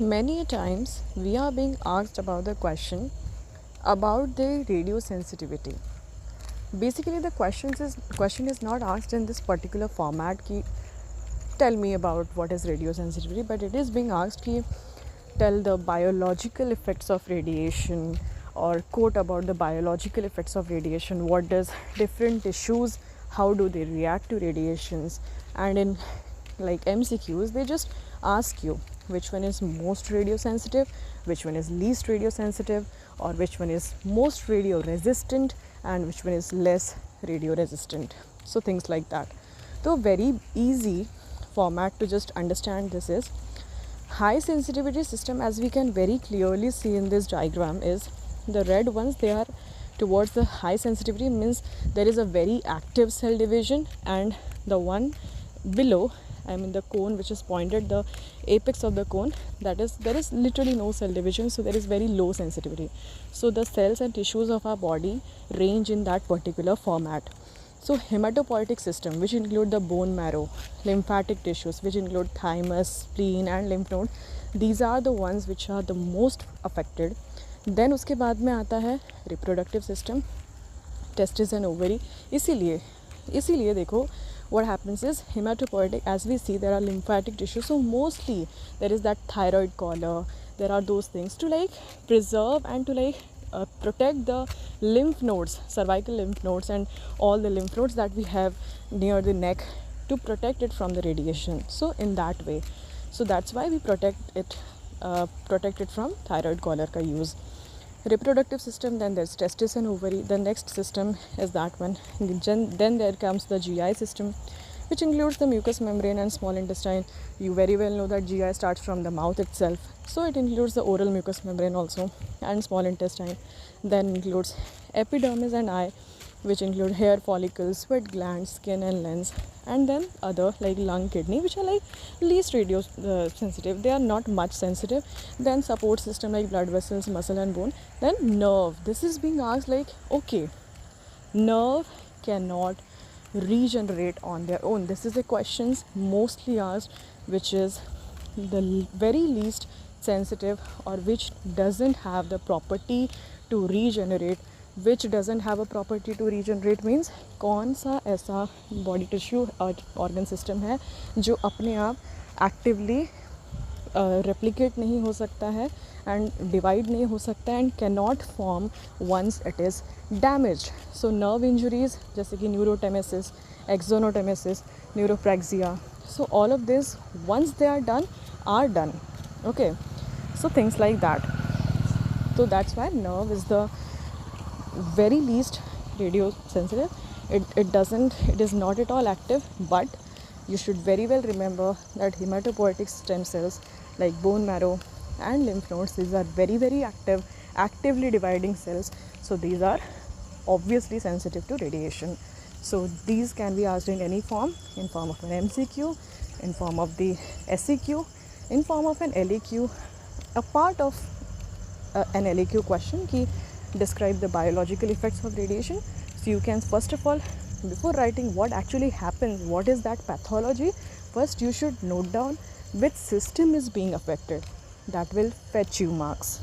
Many a times we are being asked about the question about the radio sensitivity. Basically, the question is not asked in this particular format ki tell me about what is radio sensitivity, but it is being asked ki tell the biological effects of radiation, or quote about the biological effects of radiation. What does different tissues, how do they react to radiations? And in like MCQs, they just ask you which one is most radio sensitive, which one is least radio sensitive, or which one is most radio resistant, and which one is less radio resistant. So things like that. So very easy format to just understand this is high sensitivity system. As we can very clearly see in this diagram, is the red ones, they are towards the high sensitivity, means there is a very active cell division, and the one below, I mean the cone which is pointed, the apex of the cone, that is there is literally no cell division, so there is very low sensitivity. So the cells and tissues of our body range in that particular format. So hematopoietic system, which include the bone marrow, lymphatic tissues, which include thymus, spleen and lymph node, these are the ones which are the most affected. Then उसके बाद में आता है reproductive system, testes and ovary. इसीलिए देखो what happens is hematopoietic, as we see there are lymphatic tissues, so mostly there is that thyroid collar, there are those things to like preserve and to like protect the lymph nodes, cervical lymph nodes and all the lymph nodes that we have near the neck, to protect it from the radiation. So in that way, so that's why we protect it from thyroid collar ka use. Reproductive system, then there's testis and ovary. The next system is that one. Then there comes the GI system, which includes the mucous membrane and small intestine. You very well know that GI starts from the mouth itself, so it includes the oral mucous membrane also and small intestine. Then includes epidermis and eye, which include hair follicles, sweat glands, skin and lens. And then other like lung, kidney, which are like least radio sensitive, they are not much sensitive. Then support system like blood vessels, muscle and bone. Then nerve, this is being asked like, okay, nerve cannot regenerate on their own. This is a question mostly asked, which is the very least sensitive, or which doesn't have the property to regenerate. Which doesn't have a property to regenerate means कौन सा ऐसा body tissue और organ system है जो अपने आप actively replicate नहीं हो सकता है एंड डिवाइड नहीं हो सकता है and can not form once it is damaged. So nerve injuries जैसे कि neurotmesis, axonotmesis, neurapraxia, so all of this once they are done. Okay, so things like that. So that's why nerve is the very least radio sensitive. It is not at all active, but you should very well remember that hematopoietic stem cells like bone marrow and lymph nodes, these are very very active, actively dividing cells, so these are obviously sensitive to radiation. So these can be asked in any form, in form of an MCQ, in form of the SEQ, in form of an LEQ. A part of an LEQ question ki describe the biological effects of radiation. So you can first of all, before writing what actually happens, what is that pathology, first you should note down which system is being affected. That will fetch you marks.